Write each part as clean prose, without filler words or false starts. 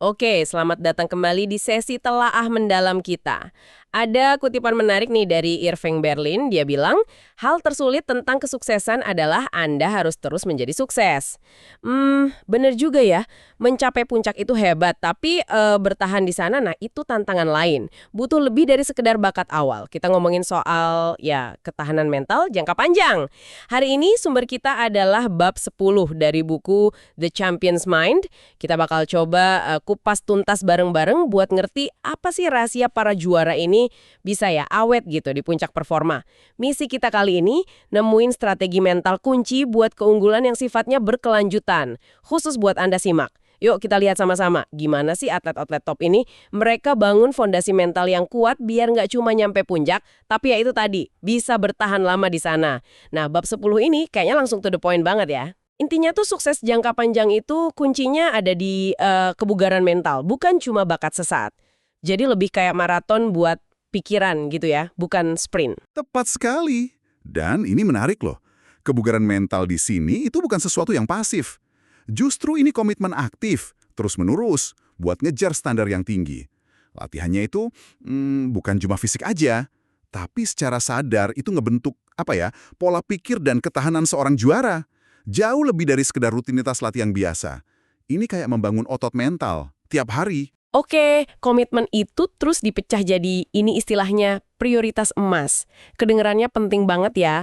Oke, selamat datang kembali di sesi telaah mendalam kita. Ada kutipan menarik nih dari Irving Berlin, dia bilang, hal tersulit tentang kesuksesan adalah Anda harus terus menjadi sukses. Bener juga ya, mencapai puncak itu hebat, tapi bertahan di sana, nah itu tantangan lain. Butuh lebih dari sekedar bakat awal. Kita ngomongin soal, ya, ketahanan mental jangka panjang. Hari ini sumber kita adalah bab 10 dari buku The Champion's Mind. Kita bakal coba kupas tuntas bareng-bareng buat ngerti apa sih rahasia para juara ini bisa ya awet gitu di puncak performa. Misi kita kali ini nemuin strategi mental kunci buat keunggulan yang sifatnya berkelanjutan. Khusus buat Anda simak. Yuk kita lihat sama-sama gimana sih atlet-atlet top ini mereka bangun fondasi mental yang kuat biar nggak cuma nyampe puncak, tapi ya itu tadi, bisa bertahan lama di sana. Nah, bab 10 ini kayaknya langsung to the point banget ya. Intinya tuh sukses jangka panjang itu kuncinya ada di kebugaran mental, bukan cuma bakat sesaat. Jadi lebih kayak maraton buat pikiran gitu ya, bukan sprint. Tepat sekali. Dan ini menarik loh. Kebugaran mental di sini itu bukan sesuatu yang pasif. Justru ini komitmen aktif, terus-menerus, buat ngejar standar yang tinggi. Latihannya itu bukan cuma fisik aja, tapi secara sadar itu ngebentuk pola pikir dan ketahanan seorang juara. Jauh lebih dari sekedar rutinitas latihan biasa. Ini kayak membangun otot mental tiap hari. Oke, komitmen itu terus dipecah jadi ini istilahnya prioritas emas. Kedengarannya penting banget ya.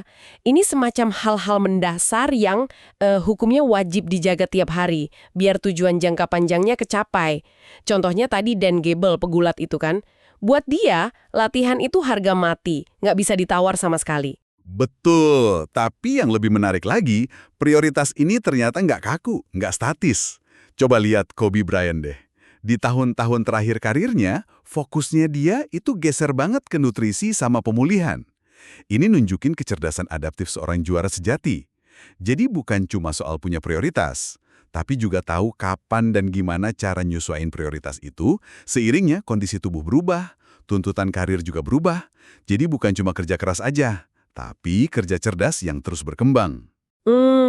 Ini semacam hal-hal mendasar yang hukumnya wajib dijaga tiap hari, biar tujuan jangka panjangnya kecapai. Contohnya tadi Dan Gable, pegulat itu kan. Buat dia, latihan itu harga mati, nggak bisa ditawar sama sekali. Betul, tapi yang lebih menarik lagi, prioritas ini ternyata nggak kaku, nggak statis. Coba lihat Kobe Bryant deh. Di tahun-tahun terakhir karirnya, fokusnya dia itu geser banget ke nutrisi sama pemulihan. Ini nunjukin kecerdasan adaptif seorang juara sejati. Jadi bukan cuma soal punya prioritas, tapi juga tahu kapan dan gimana cara nyesuaiin prioritas itu, seiringnya kondisi tubuh berubah, tuntutan karir juga berubah. Jadi bukan cuma kerja keras aja, tapi kerja cerdas yang terus berkembang.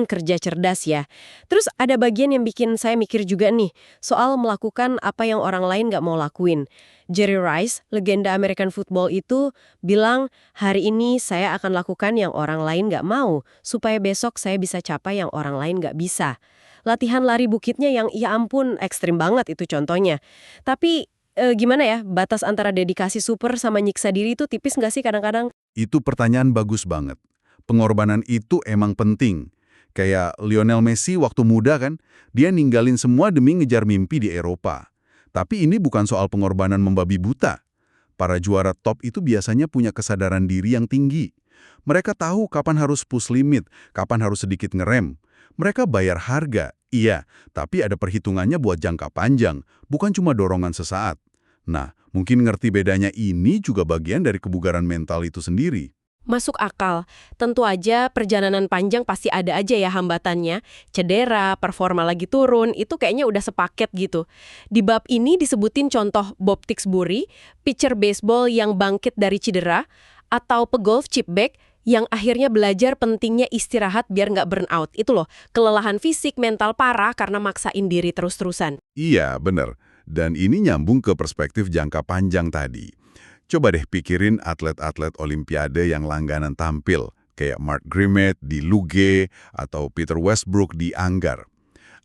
Kerja cerdas ya. Terus ada bagian yang bikin saya mikir juga nih, soal melakukan apa yang orang lain nggak mau lakuin. Jerry Rice, legenda American football itu, bilang, hari ini saya akan lakukan yang orang lain nggak mau, supaya besok saya bisa capai yang orang lain nggak bisa. Latihan lari bukitnya yang, ya ampun, ekstrim banget itu contohnya. Tapi, gimana ya, batas antara dedikasi super sama nyiksa diri itu tipis nggak sih kadang-kadang? Itu pertanyaan bagus banget. Pengorbanan itu emang penting. Kayak Lionel Messi waktu muda kan, dia ninggalin semua demi ngejar mimpi di Eropa. Tapi ini bukan soal pengorbanan membabi buta. Para juara top itu biasanya punya kesadaran diri yang tinggi. Mereka tahu kapan harus push limit, kapan harus sedikit ngerem. Mereka bayar harga, iya, tapi ada perhitungannya buat jangka panjang, bukan cuma dorongan sesaat. Nah, mungkin ngerti bedanya ini juga bagian dari kebugaran mental itu sendiri. Masuk akal. Tentu aja perjalanan panjang pasti ada aja ya hambatannya. Cedera, performa lagi turun, itu kayaknya udah sepaket gitu. Di bab ini disebutin contoh Bob Tixbury, pitcher baseball yang bangkit dari cedera, atau pegolf Chip Beck yang akhirnya belajar pentingnya istirahat biar nggak burn out. Itu loh, kelelahan fisik, mental parah karena maksain diri terus-terusan. Iya, bener. Dan ini nyambung ke perspektif jangka panjang tadi. Coba deh pikirin atlet-atlet Olimpiade yang langganan tampil, kayak Mark Grimmett di Luge atau Peter Westbrook di Anggar.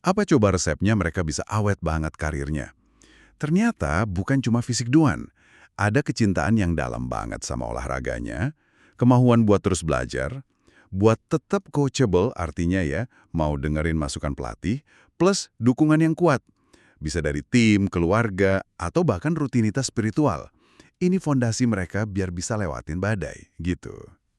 Apa coba resepnya mereka bisa awet banget karirnya? Ternyata bukan cuma fisik doang. Ada kecintaan yang dalam banget sama olahraganya, kemauan buat terus belajar, buat tetap coachable artinya ya, mau dengerin masukan pelatih, plus dukungan yang kuat. Bisa dari tim, keluarga, atau bahkan rutinitas spiritual. Ini fondasi mereka biar bisa lewatin badai, gitu.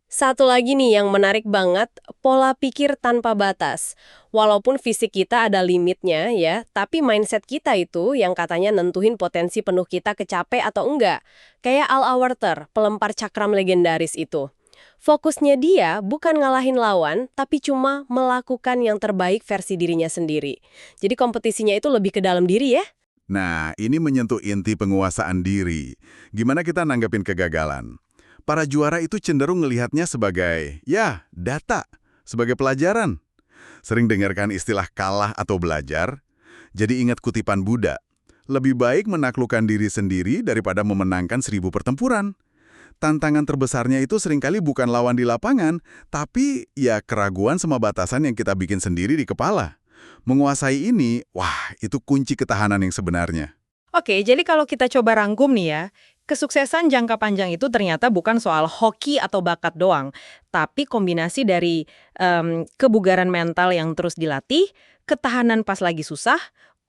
Satu lagi nih yang menarik banget, pola pikir tanpa batas. Walaupun fisik kita ada limitnya ya, tapi mindset kita itu yang katanya nentuhin potensi penuh kita kecapai atau enggak. Kayak Al Awather, pelempar cakram legendaris itu. Fokusnya dia bukan ngalahin lawan, tapi cuma melakukan yang terbaik versi dirinya sendiri. Jadi kompetisinya itu lebih ke dalam diri ya. Nah, ini menyentuh inti penguasaan diri. Gimana kita nanggepin kegagalan? Para juara itu cenderung ngelihatnya sebagai, ya, data, sebagai pelajaran. Sering dengarkan istilah kalah atau belajar? Jadi ingat kutipan Buddha, Lebih baik menaklukkan diri sendiri daripada memenangkan 1000 pertempuran. Tantangan terbesarnya itu seringkali bukan lawan di lapangan, tapi ya keraguan sama batasan yang kita bikin sendiri di kepala. Menguasai ini, wah, itu kunci ketahanan yang sebenarnya. Oke, jadi kalau kita coba rangkum nih ya, kesuksesan jangka panjang itu ternyata bukan soal hoki atau bakat doang, tapi kombinasi dari kebugaran mental yang terus dilatih, ketahanan pas lagi susah,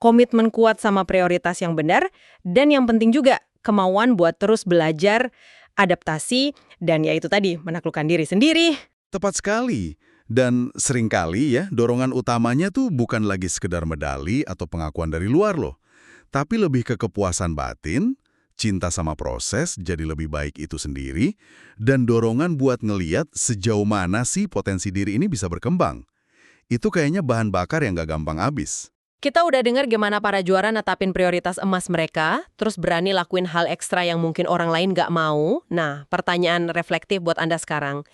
komitmen kuat sama prioritas yang benar, dan yang penting juga kemauan buat terus belajar, adaptasi, dan ya itu tadi, menaklukkan diri sendiri. Tepat sekali. Dan seringkali ya, dorongan utamanya tuh bukan lagi sekedar medali atau pengakuan dari luar loh. Tapi lebih ke kepuasan batin, cinta sama proses jadi lebih baik itu sendiri, dan dorongan buat ngeliat sejauh mana sih potensi diri ini bisa berkembang. Itu kayaknya bahan bakar yang gak gampang habis. Kita udah dengar gimana para juara netapin prioritas emas mereka, terus berani lakuin hal ekstra yang mungkin orang lain nggak mau. Nah, pertanyaan reflektif buat Anda sekarang.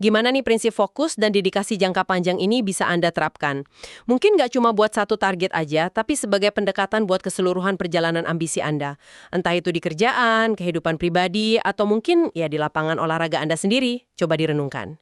Gimana nih prinsip fokus dan dedikasi jangka panjang ini bisa Anda terapkan? Mungkin nggak cuma buat satu target aja, tapi sebagai pendekatan buat keseluruhan perjalanan ambisi Anda. Entah itu di kerjaan, kehidupan pribadi, atau mungkin ya di lapangan olahraga Anda sendiri. Coba direnungkan.